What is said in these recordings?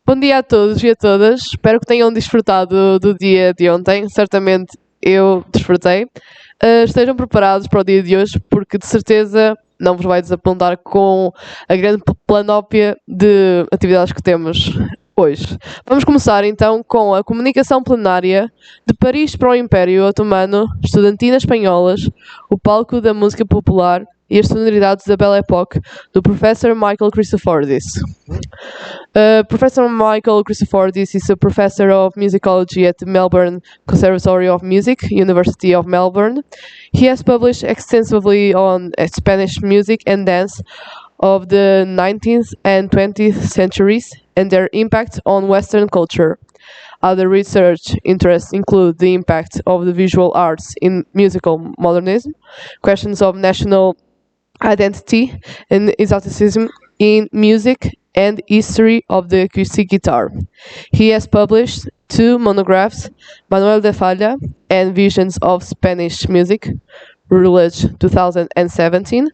Bom dia a todos e a todas. Espero que tenham desfrutado do dia de ontem. Certamente eu desfrutei. Estejam preparados para o dia de hoje, porque de certeza não vos vai desapontar com a grande planóplia de atividades que temos hoje. Vamos começar então com a Comunicação Plenária de Paris para o Império Otomano Estudantinas Espanholas, o palco da música popular e as sonoridades da Belle Époque, do Professor Michael Christophordis. Professor Michael Christophordis is a professor of musicology at the Melbourne Conservatory of Music, University of Melbourne. He has published extensively on Spanish music and dance of the 19th and 20th centuries and their impact on Western culture. Other research interests include the impact of the visual arts in musical modernism, questions of national identity and exoticism in music, and history of the acoustic guitar. He has published 2 monographs, Manuel de Falla and Visions of Spanish Music, Routledge 2017,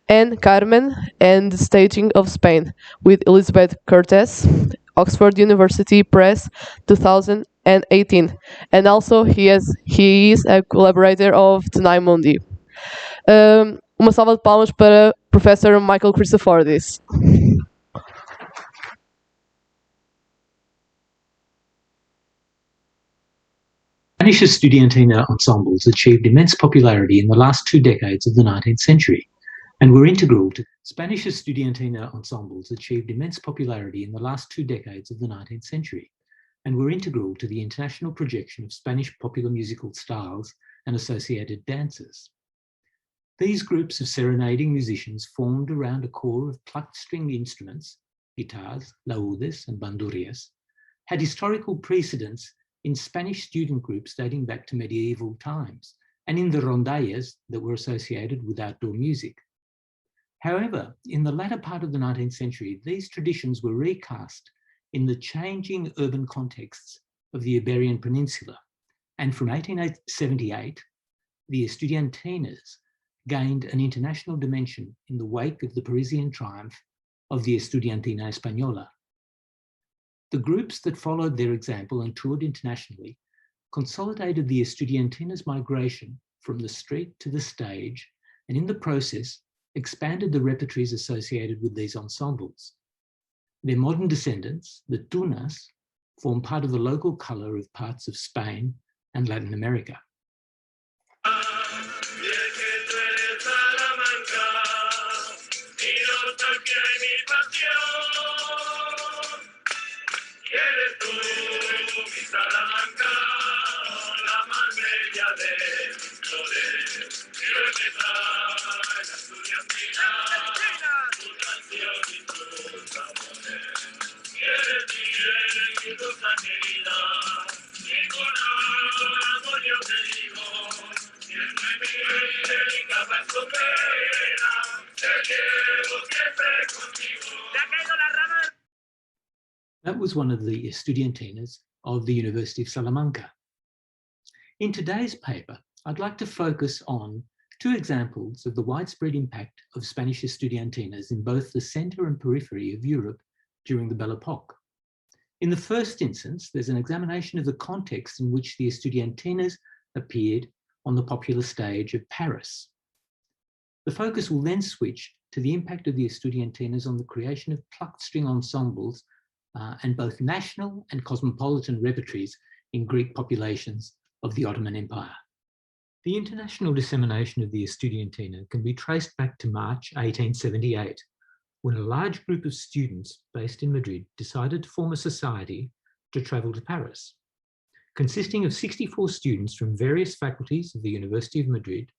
and Carmen and the Staging of Spain with Elizabeth Cortes, Oxford University Press 2018. And also he is a collaborator of Tenai Mundi. Uma salva de palmas para Professor Michael Christophordis. Spanish Estudiantina ensembles achieved immense popularity in the last 2 decades of the 19th century and were integral to Spanish Estudiantina ensembles achieved immense popularity in the last 2 decades of the 19th century and were integral to the international projection of Spanish popular musical styles and associated dances. These groups of serenading musicians formed around a core of plucked string instruments, guitars, laúdes and bandurrias, had historical precedence in Spanish student groups dating back to medieval times and in the rondallas that were associated with outdoor music. However, in the latter part of the 19th century, these traditions were recast in the changing urban contexts of the Iberian Peninsula, and from 1878, the Estudiantinas gained an international dimension in the wake of the Parisian triumph of the Estudiantina Española. The groups that followed their example and toured internationally consolidated the Estudiantina's migration from the street to the stage, and in the process expanded the repertories associated with these ensembles. Their modern descendants, the Tunas, form part of the local colour of parts of Spain and Latin America. That was one of the Estudiantinas of the University of Salamanca. In today's paper, I'd like to focus on 2 examples of the widespread impact of Spanish Estudiantinas in both the centre and periphery of Europe during the Belle Époque. In the first instance, there's an examination of the context in which the Estudiantinas appeared on the popular stage of Paris. The focus will then switch to the impact of the Estudiantinas on the creation of plucked string ensembles and both national and cosmopolitan repertories in Greek populations of the Ottoman Empire. The international dissemination of the Estudiantina can be traced back to March 1878, when a large group of students based in Madrid decided to form a society to travel to Paris. Consisting of 64 students from various faculties of the University of Madrid,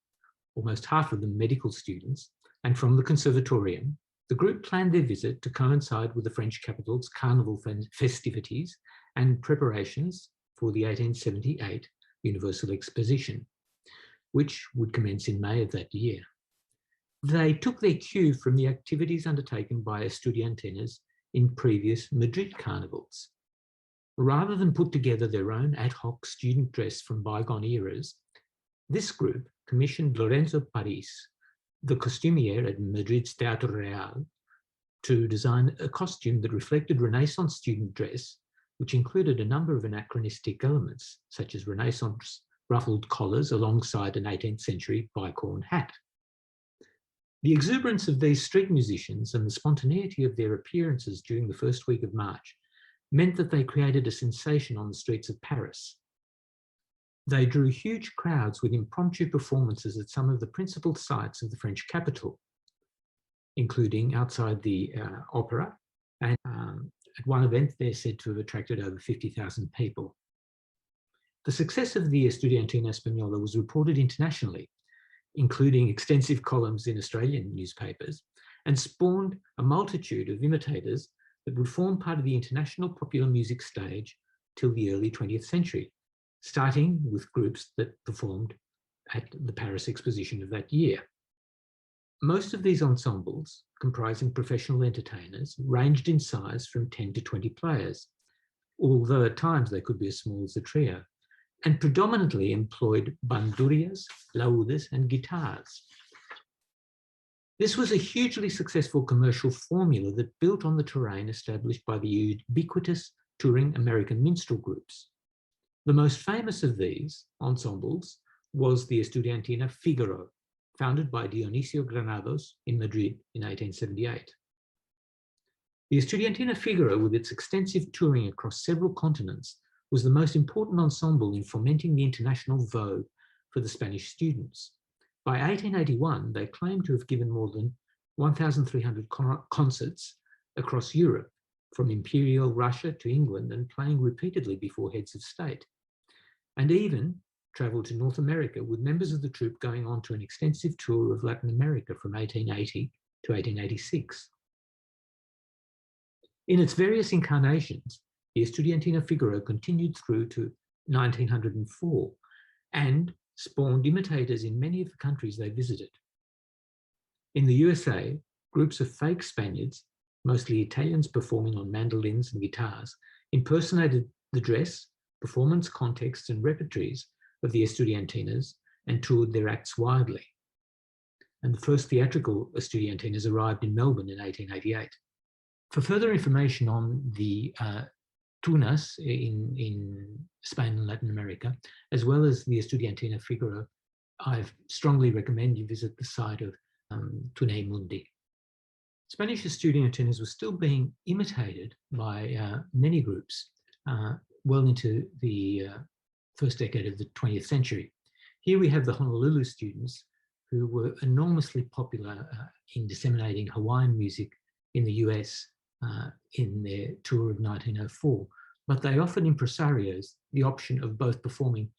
almost half of them medical students, and from the Conservatorium, the group planned their visit to coincide with the French capital's carnival festivities and preparations for the 1878 Universal Exposition, which would commence in May of that year. They took their cue from the activities undertaken by Estudiantinas in previous Madrid carnivals. Rather than put together their own ad hoc student dress from bygone eras, this group commissioned Lorenzo Paris, the costumier at Madrid's Teatro Real, to design a costume that reflected Renaissance student dress, which included a number of anachronistic elements, such as Renaissance ruffled collars alongside an 18th century bicorn hat. The exuberance of these street musicians and the spontaneity of their appearances during the first week of March meant that they created a sensation on the streets of Paris. They drew huge crowds with impromptu performances at some of the principal sites of the French capital, including outside the opera, and at one event they're said to have attracted over 50,000 people. The success of the Estudiantina Española was reported internationally, including extensive columns in Australian newspapers, and spawned a multitude of imitators that would form part of the international popular music stage till the early 20th century, starting with groups that performed at the Paris Exposition of that year. Most of these ensembles, comprising professional entertainers, ranged in size from 10 to 20 players, although at times they could be as small as a trio, and predominantly employed bandurias, laúdes, and guitars. This was a hugely successful commercial formula that built on the terrain established by the ubiquitous touring American minstrel groups. The most famous of these ensembles was the Estudiantina Figaro, founded by Dionisio Granados in Madrid in 1878. The Estudiantina Figaro, with its extensive touring across several continents, was the most important ensemble in fomenting the international vogue for the Spanish students. By 1881, they claimed to have given more than 1,300 concerts across Europe, from Imperial Russia to England, and playing repeatedly before heads of state, and even travelled to North America, with members of the troupe going on to an extensive tour of Latin America from 1880 to 1886. In its various incarnations, the Estudiantina Figaro continued through to 1904 and spawned imitators in many of the countries they visited. In the USA, groups of fake Spaniards, mostly Italians performing on mandolins and guitars, impersonated the dress, performance contexts and repertories of the Estudiantinas and toured their acts widely. And the first theatrical Estudiantinas arrived in Melbourne in 1888. For further information on the Tunas in Spain and Latin America, as well as the Estudiantina Figaro, I strongly recommend you visit the site of Tuna Mundi. Spanish Estudiantinas were still being imitated by many groups well into the first decade of the 20th century. Here we have the Honolulu students, who were enormously popular in disseminating Hawaiian music in the US in their tour of 1904, but they offered impresarios the option of both performing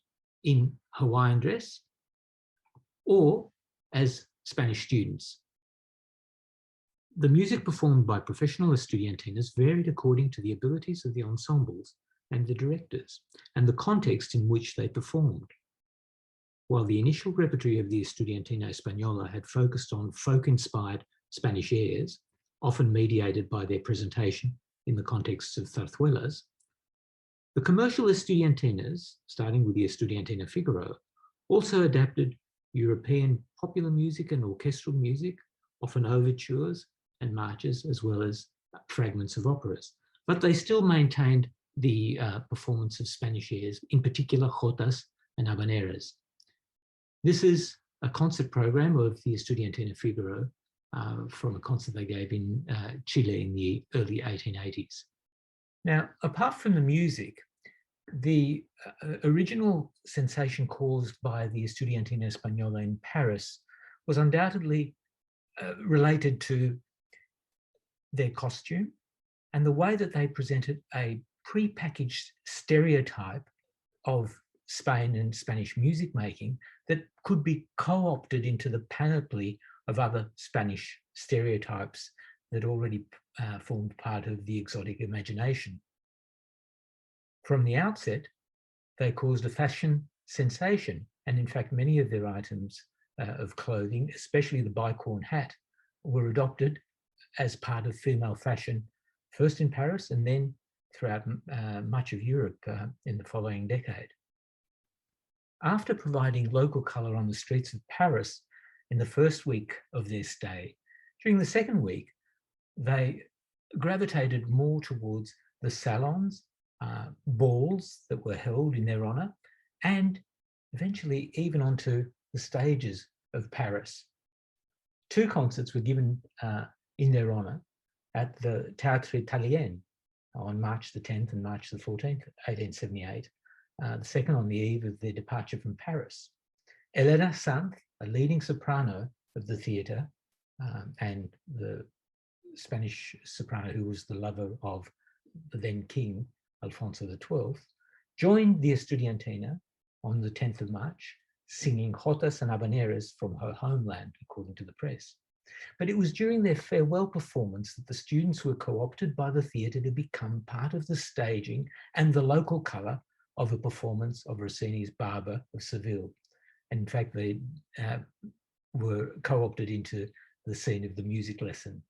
in Hawaiian dress or as Spanish students. The music performed by professional Estudiantinas varied according to the abilities of the ensembles and the directors, and the context in which they performed. While the initial repertory of the Estudiantina Española had focused on folk-inspired Spanish airs, often mediated by their presentation in the context of zarzuelas, the commercial Estudiantinas, starting with the Estudiantina Figaro, also adapted European popular music and orchestral music, often overtures and marches, as well as fragments of operas. But they still maintained the performance of Spanish airs, in particular jotas and habaneras. This is a concert program of the Estudiantina Figaro from a concert they gave in Chile in the early 1880s. Now, apart from the music, the original sensation caused by the Estudiantina Española in Paris was undoubtedly related to their costume and the way that they presented a pre-packaged stereotype of Spain and Spanish music making that could be co-opted into the panoply of other Spanish stereotypes that already formed part of the exotic imagination. From the outset, they caused a fashion sensation, and in fact many of their items of clothing, especially the bicorn hat, were adopted as part of female fashion, first in Paris and then throughout much of Europe in the following decade. After providing local colour on the streets of Paris in the first week of their stay, during the second week, they gravitated more towards the salons, balls that were held in their honour, and eventually even onto the stages of Paris. 2 concerts were given in their honour at the Théâtre Italien on March the 10th and March the 14th, 1878, the second on the eve of their departure from Paris. Elena Sanz, a leading soprano of the theatre and the Spanish soprano who was the lover of the then king, Alfonso XII, joined the Estudiantina on the 10th of March, singing jotas and habaneras from her homeland, according to the press. But it was during their farewell performance that the students were co-opted by the theatre to become part of the staging and the local colour of a performance of Rossini's Barber of Seville. And in fact, they were co-opted into the scene of the music lesson.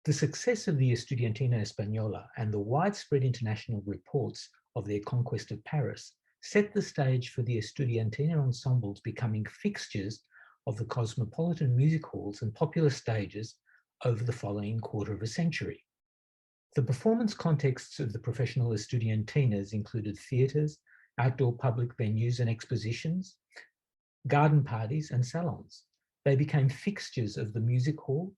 The success of the Estudiantina Española and the widespread international reports of their conquest of Paris set the stage for the Estudiantina ensembles becoming fixtures of the cosmopolitan music halls and popular stages over the following quarter of a century. The performance contexts of the professional Estudiantinas included theatres, outdoor public venues and expositions, garden parties and salons. They became fixtures of the music hall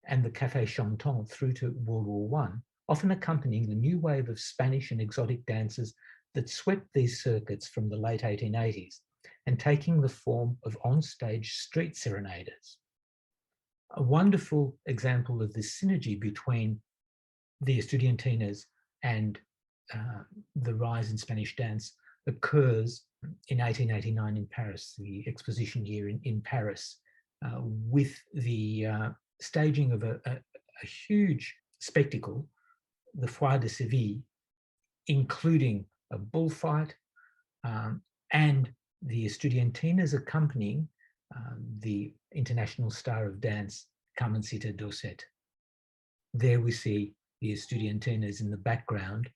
and the Café Chantant through to World War I, often accompanying the new wave of Spanish and exotic dances that swept these circuits from the late 1880s and taking the form of on-stage street serenaders. A wonderful example of this synergy between the Estudiantinas and the rise in Spanish dance occurs in 1889 in Paris, the exposition year in Paris, with the staging of a huge spectacle, the Foire de Séville, including a bullfight and the Estudiantinas accompanying the international star of dance, Carmencita Dorset. There we see the Estudiantinas in the background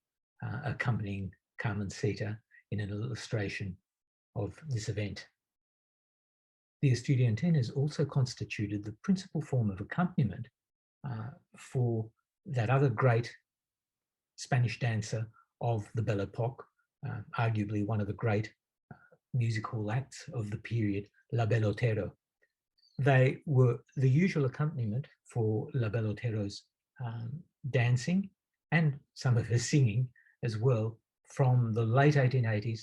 accompanying Carmencita in an illustration of this event. The Estudiantinas also constituted the principal form of accompaniment for that other great Spanish dancer of the Belle Epoque, arguably one of the great music hall acts of the period, La Belle Otero. They were the usual accompaniment for La Belle Otero's dancing and some of her singing as well from the late 1880s.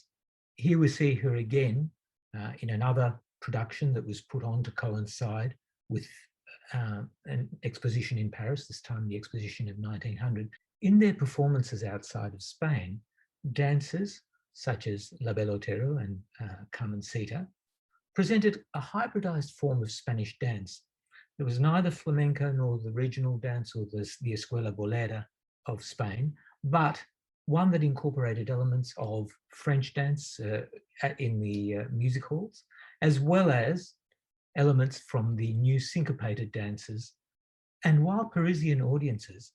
Here we see her again in another production that was put on to coincide with an exposition in Paris, this time the exposition of 1900. In their performances outside of Spain, dancers such as La Belle Otero and Carmencita presented a hybridized form of Spanish dance. There was neither flamenco nor the regional dance or the escuela bolera of Spain, but one that incorporated elements of French dance in the music halls, as well as elements from the new syncopated dances. And while Parisian audiences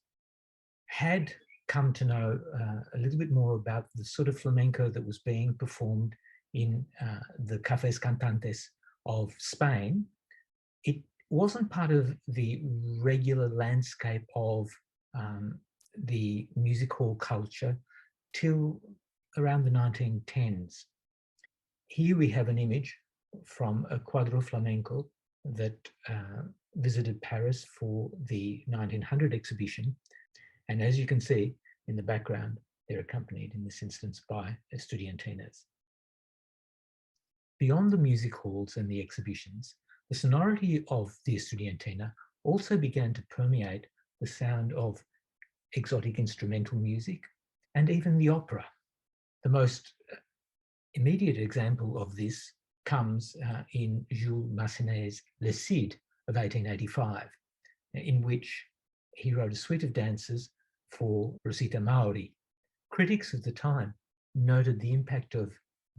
had come to know a little bit more about the sort of flamenco that was being performed in the cafés cantantes of Spain, it wasn't part of the regular landscape of the music hall culture till around the 1910s. Here we have an image from a quadro flamenco that visited Paris for the 1900 exhibition. And as you can see in the background, they're accompanied in this instance by Estudiantinas. Beyond the music halls and the exhibitions, the sonority of the Estudiantina also began to permeate the sound of exotic instrumental music and even the opera. The most immediate example of this comes in Jules Massenet's Le Cid of 1885, in which he wrote a suite of dances for Rosita Mauri. Critics of the time noted the impact of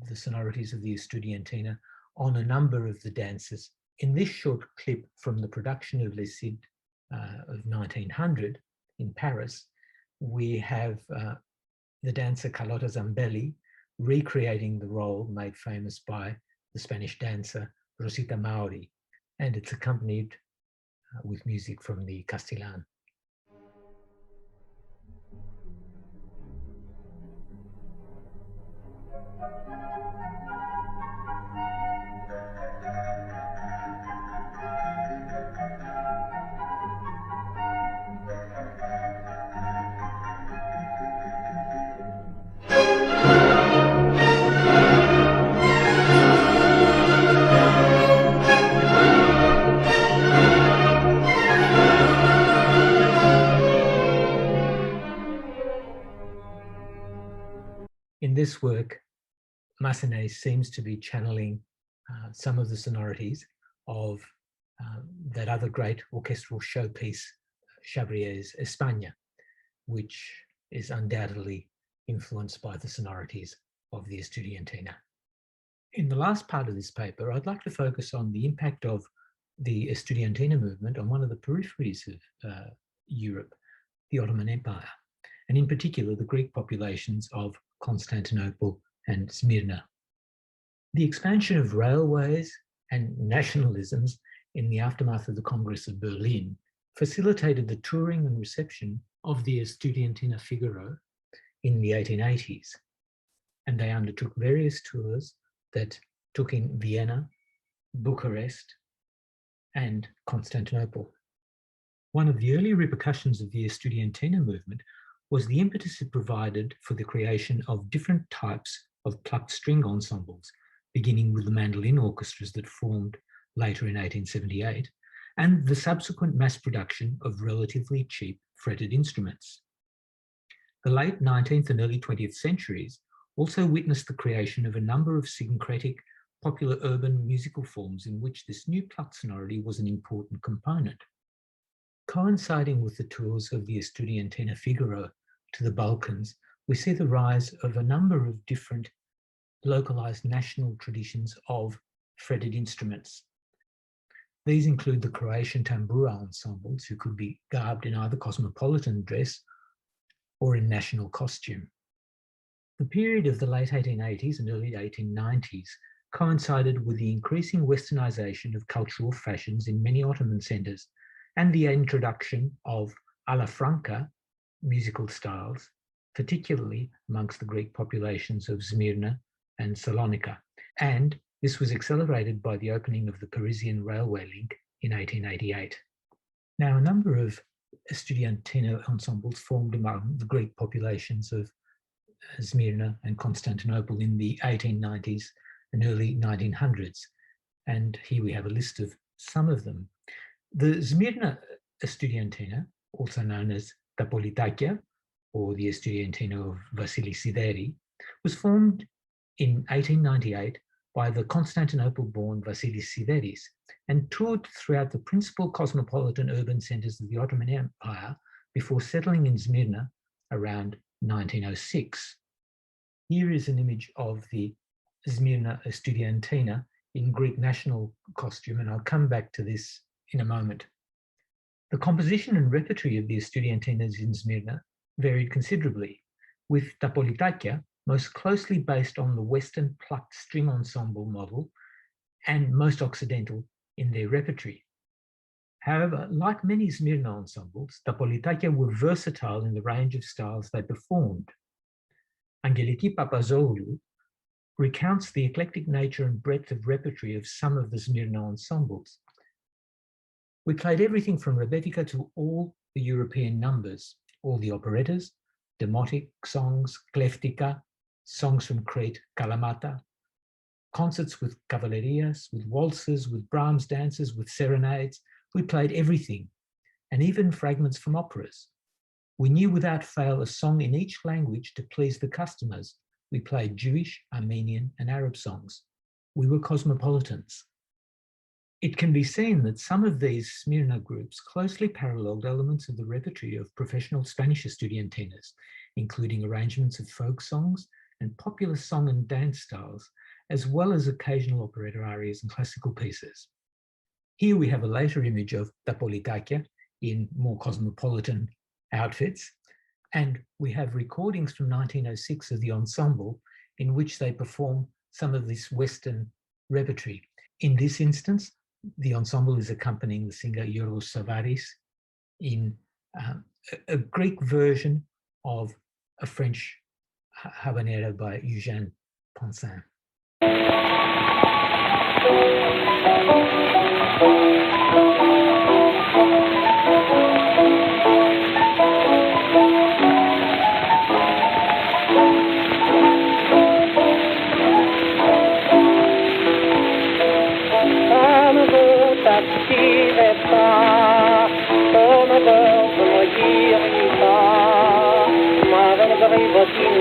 the sonorities of the Estudiantina on a number of the dances. In this short clip from the production of Le Cid of 1900 in Paris, we have the dancer Carlotta Zambelli recreating the role made famous by the Spanish dancer Rosita Mauri, and it's accompanied with music from the Castellan. this work, Massenet seems to be channeling some of the sonorities of that other great orchestral showpiece, Chabrier's España, which is undoubtedly influenced by the sonorities of the Estudiantina. In the last part of this paper, I'd like to focus on the impact of the Estudiantina movement on one of the peripheries of Europe, the Ottoman Empire, and in particular the Greek populations of Constantinople and Smyrna. The expansion of railways and nationalisms in the aftermath of the Congress of Berlin facilitated the touring and reception of the Estudiantina Figaro in the 1880s, and they undertook various tours that took in Vienna, Bucharest, and Constantinople. One of the early repercussions of the Estudiantina movement was the impetus it provided for the creation of different types of plucked string ensembles, beginning with the mandolin orchestras that formed later in 1878, and the subsequent mass production of relatively cheap fretted instruments. The late 19th and early 20th centuries also witnessed the creation of a number of syncretic popular urban musical forms in which this new plucked sonority was an important component. Coinciding with the tours of the Estudiantina Figaro to the Balkans, we see the rise of a number of different localized national traditions of fretted instruments. These include the Croatian tambura ensembles, who could be garbed in either cosmopolitan dress or in national costume. The period of the late 1880s and early 1890s coincided with the increasing westernization of cultural fashions in many Ottoman centres and the introduction of alla franca musical styles, particularly amongst the Greek populations of Smyrna and Salonika. And this was accelerated by the opening of the Parisian railway link in 1888. Now, a number of Estudiantina ensembles formed among the Greek populations of Smyrna and Constantinople in the 1890s and early 1900s. And here we have a list of some of them. The Smyrna Estudiantina, also known as Tapolitakia, or the Estudiantina of Vasili Sideri, was formed in 1898 by the Constantinople-born Vasilis Sideris and toured throughout the principal cosmopolitan urban centres of the Ottoman Empire before settling in Smyrna around 1906. Here is an image of the Smyrna Estudiantina in Greek national costume, and I'll come back to this in a moment. The composition and repertory of the Estudiantinas in Smyrna varied considerably, with Tapolitakia most closely based on the Western plucked string ensemble model and most Occidental in their repertory. However, like many Smyrna ensembles, Tapolitakia were versatile in the range of styles they performed. Angeliki Papazoglou recounts the eclectic nature and breadth of repertory of some of the Smyrna ensembles. We played everything from Rebetika to all the European numbers, all the operettas, demotic songs, kleftika, songs from Crete, Kalamata, concerts with cavalerias, with waltzes, with Brahms dances, with serenades. We played everything, and even fragments from operas. We knew without fail a song in each language to please the customers. We played Jewish, Armenian, and Arab songs. We were cosmopolitans. It can be seen that some of these Smyrna groups closely paralleled elements of the repertory of professional Spanish estudiantinas, including arrangements of folk songs and popular song and dance styles, as well as occasional operetta arias and classical pieces. Here we have a later image of Tapolitakia in more cosmopolitan outfits, and we have recordings from 1906 of the ensemble in which they perform some of this Western repertory. In this instance, the ensemble is accompanying the singer Yoros Savaris in a Greek version of a French habanera by Eugène Ponsin.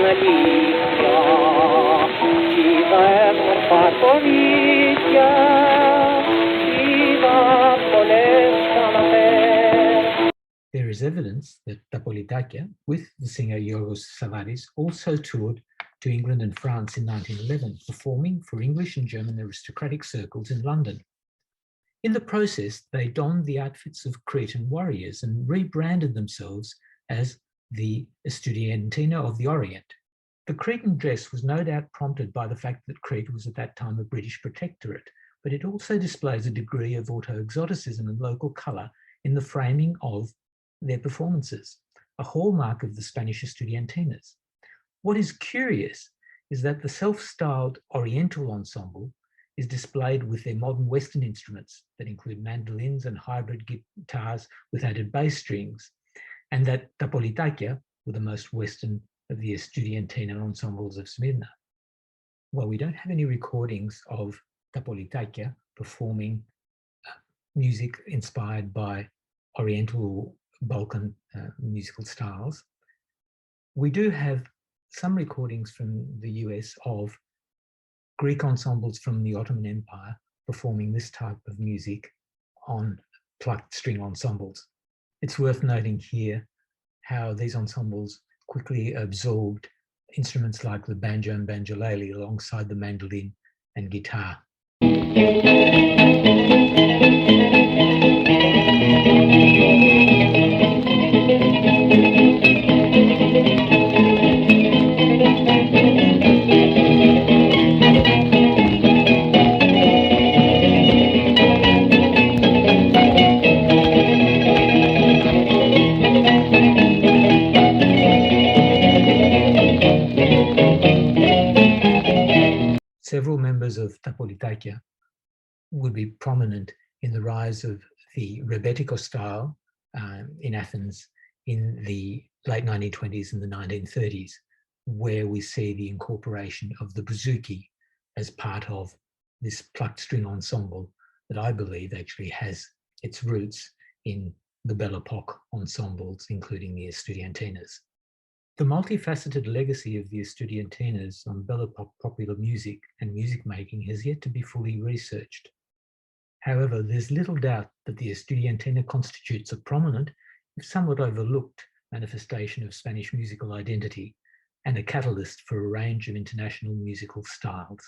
Мотивация There is evidence that Tapolitakia, with the singer Yorgos Savaris, also toured to England and France in 1911, performing for English and German aristocratic circles in London. In the process, they donned the outfits of Cretan warriors and rebranded themselves as the Estudiantina of the Orient. The Cretan dress was no doubt prompted by the fact that Crete was at that time a British protectorate, but it also displays a degree of auto-exoticism and local colour in the framing of their performances, a hallmark of the Spanish Estudiantinas. What is curious is that the self-styled Oriental ensemble is displayed with their modern Western instruments that include mandolins and hybrid guitars with added bass strings, and that Tapolitakia were the most Western of the Estudiantina ensembles of Smyrna. While we don't have any recordings of Tapolitakia performing music inspired by Oriental Balkan musical styles, we do have some recordings from the US of Greek ensembles from the Ottoman Empire performing this type of music on plucked string ensembles. It's worth noting here how these ensembles quickly absorbed instruments like the banjo and banjolele alongside the mandolin and guitar. Several members of Tapolitakia would be prominent in the rise of the rebetiko style in Athens in the late 1920s and the 1930s, where we see the incorporation of the bouzouki as part of this plucked string ensemble that I believe actually has its roots in the Belle Epoque ensembles, including the Estudiantinas. The multifaceted legacy of the Estudiantinas on Belle Epoque popular music and music making has yet to be fully researched. However, there's little doubt that the Estudiantina constitutes a prominent, if somewhat overlooked, manifestation of Spanish musical identity and a catalyst for a range of international musical styles.